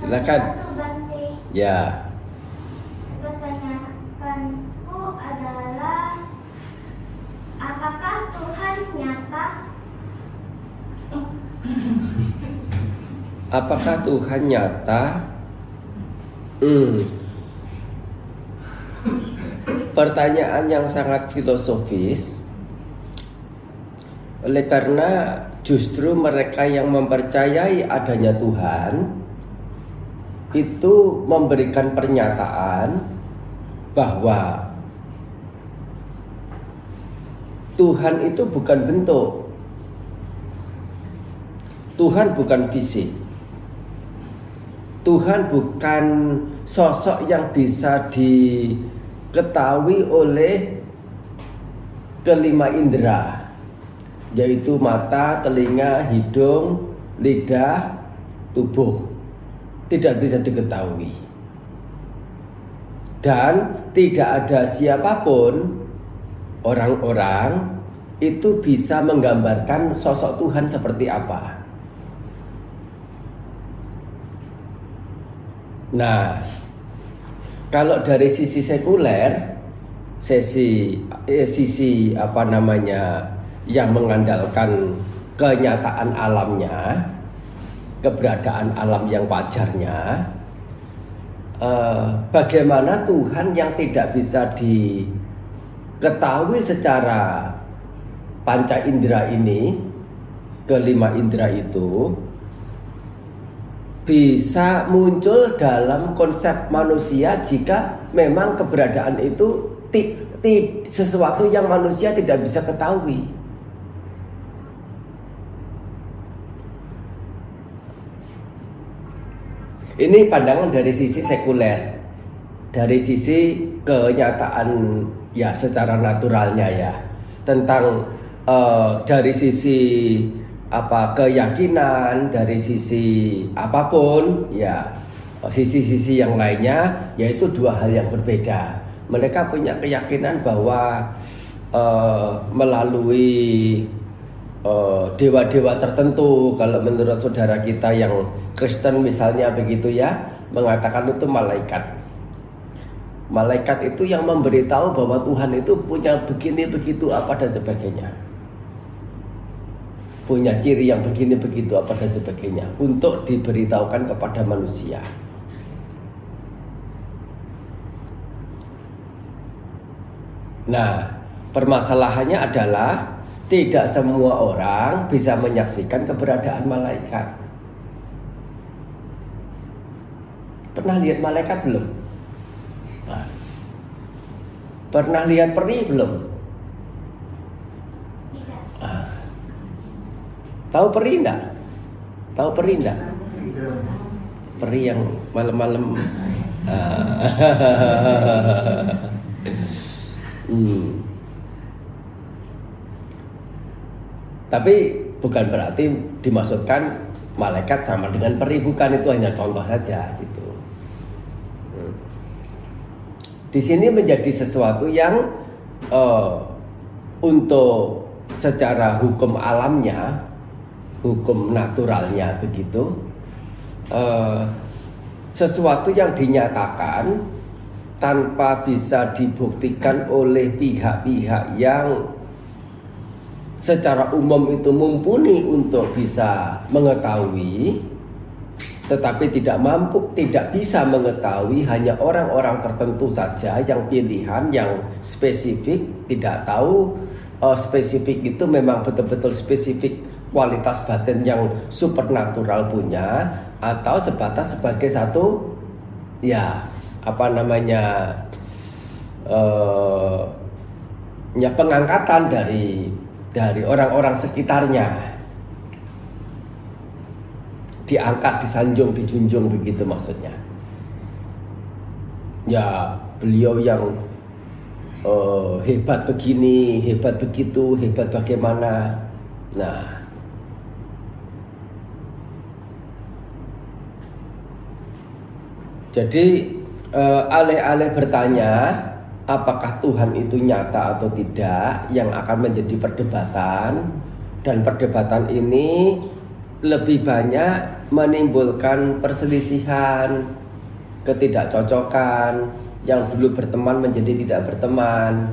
Silakan. Ya. Pertanyaanku adalah, apakah Tuhan nyata? Apakah Tuhan nyata? Pertanyaan yang sangat filosofis. Oleh karena justru mereka yang mempercayai adanya Tuhan itu memberikan pernyataan bahwa Tuhan itu bukan bentuk, Tuhan bukan fisik, Tuhan bukan sosok yang bisa diketahui oleh kelima indera, yaitu mata, telinga, hidung, lidah, tubuh. Tidak bisa diketahui. Dan tidak ada siapapun, orang-orang itu bisa menggambarkan sosok Tuhan seperti apa. Nah, kalau dari sisi sekuler, sisi apa namanya, yang mengandalkan kenyataan alamnya, keberadaan alam yang wajarnya, bagaimana Tuhan yang tidak bisa diketahui secara panca indera ini, kelima indera itu, bisa muncul dalam konsep manusia jika memang keberadaan itu sesuatu yang manusia tidak bisa ketahui. Ini pandangan dari sisi sekuler, dari sisi kenyataan ya secara naturalnya ya, tentang dari sisi keyakinan, dari sisi apapun ya, sisi-sisi yang lainnya, yaitu dua hal yang berbeda. Mereka punya keyakinan bahwa melalui dewa-dewa tertentu, kalau menurut saudara kita yang Kristen misalnya begitu ya, mengatakan itu malaikat. Malaikat itu yang memberitahu bahwa Tuhan itu punya begini begitu apa dan sebagainya, punya ciri yang begini begitu apa dan sebagainya, untuk diberitahukan kepada manusia. Nah, permasalahannya adalah tidak semua orang bisa menyaksikan keberadaan malaikat. Pernah lihat malaikat belum? Nah, pernah lihat peri belum? Nah, tahu peri enggak? Tahu peri enggak? Peri yang malam-malam. Tapi bukan berarti dimaksudkan malaikat sama dengan peri, bukan, itu hanya contoh saja gitu. Di sini menjadi sesuatu yang untuk secara hukum alamnya, hukum naturalnya begitu, sesuatu yang dinyatakan tanpa bisa dibuktikan oleh pihak-pihak yang secara umum itu mumpuni untuk bisa mengetahui, tetapi tidak bisa mengetahui, hanya orang-orang tertentu saja yang pilihan, yang spesifik, tidak tahu spesifik itu memang betul-betul spesifik kualitas batin yang supernatural punya, atau sebatas sebagai satu ya apa namanya ya pengangkatan dari orang-orang sekitarnya, diangkat, disanjung, dijunjung begitu maksudnya. Ya beliau yang hebat begini, hebat begitu, hebat bagaimana. Nah, jadi alih-alih bertanya apakah Tuhan itu nyata atau tidak, yang akan menjadi perdebatan, dan perdebatan ini lebih banyak menimbulkan perselisihan, ketidakcocokan, yang dulu berteman menjadi tidak berteman,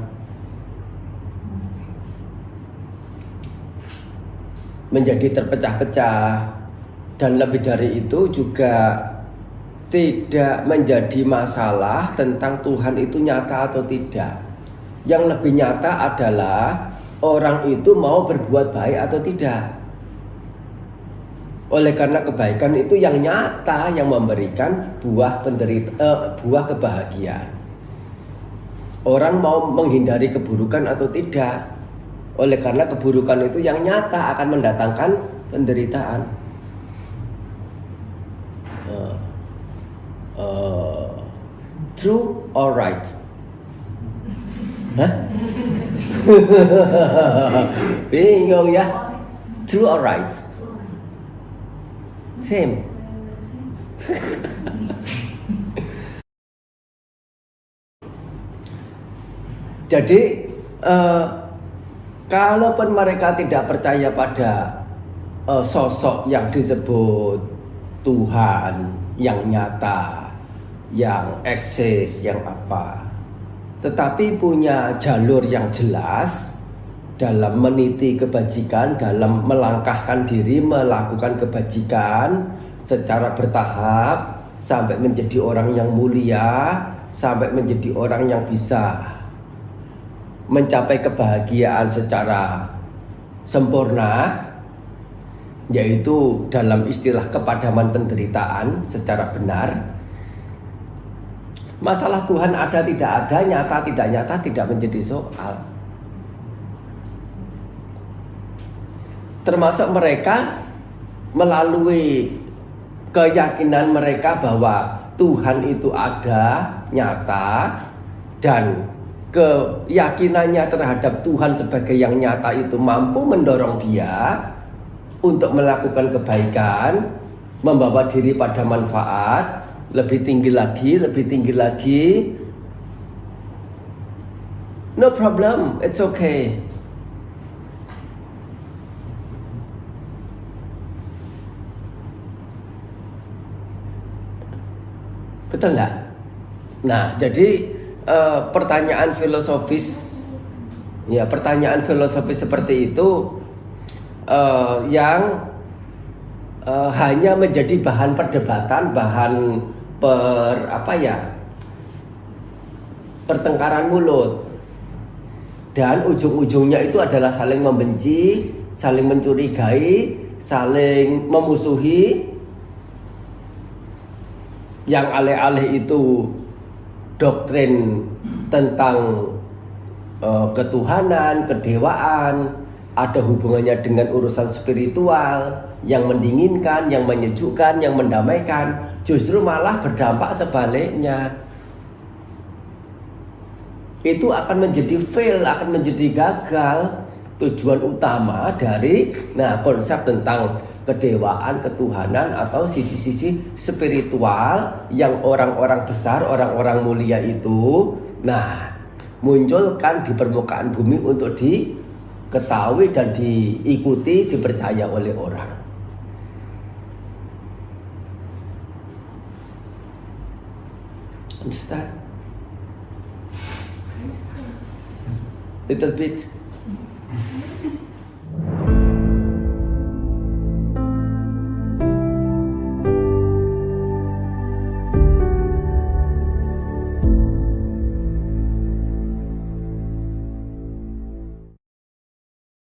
menjadi terpecah-pecah, dan lebih dari itu juga tidak menjadi masalah tentang Tuhan itu nyata atau tidak. Yang lebih nyata adalah orang itu mau berbuat baik atau tidak. Oleh karena kebaikan itu yang nyata, yang memberikan buah buah kebahagiaan. Orang mau menghindari keburukan atau tidak. Oleh karena keburukan itu yang nyata akan mendatangkan penderitaan. True or right? Hah? Bingung ya? True or right? Same. Jadi kalaupun mereka tidak percaya pada sosok yang disebut Tuhan yang nyata, yang eksis, yang apa, tetapi punya jalur yang jelas dalam meniti kebajikan, dalam melangkahkan diri melakukan kebajikan secara bertahap sampai menjadi orang yang mulia, sampai menjadi orang yang bisa mencapai kebahagiaan secara sempurna, yaitu dalam istilah kepadaman penderitaan secara benar. Masalah Tuhan ada tidak ada, nyata tidak nyata tidak menjadi soal. Termasuk mereka melalui keyakinan mereka bahwa Tuhan itu ada, nyata, dan keyakinannya terhadap Tuhan sebagai yang nyata itu mampu mendorong dia untuk melakukan kebaikan, membawa diri pada manfaat lebih tinggi lagi, lebih tinggi lagi. No problem, it's okay. Betul nggak? Nah, jadi pertanyaan filosofis, ya pertanyaan filosofis seperti itu yang hanya menjadi bahan perdebatan, bahan pertengkaran mulut, dan ujung-ujungnya itu adalah saling membenci, saling mencurigai, saling memusuhi. Yang alih-alih itu doktrin tentang ketuhanan, kedewaan, ada hubungannya dengan urusan spiritual yang mendinginkan, yang menyejukkan, yang mendamaikan, justru malah berdampak sebaliknya. Itu akan menjadi fail, akan menjadi gagal tujuan utama dari konsep tentang kedewaan, ketuhanan, atau sisi-sisi spiritual yang orang-orang besar, orang-orang mulia itu munculkan di permukaan bumi untuk diketahui dan diikuti, dipercaya oleh orang. Understand? Little bit.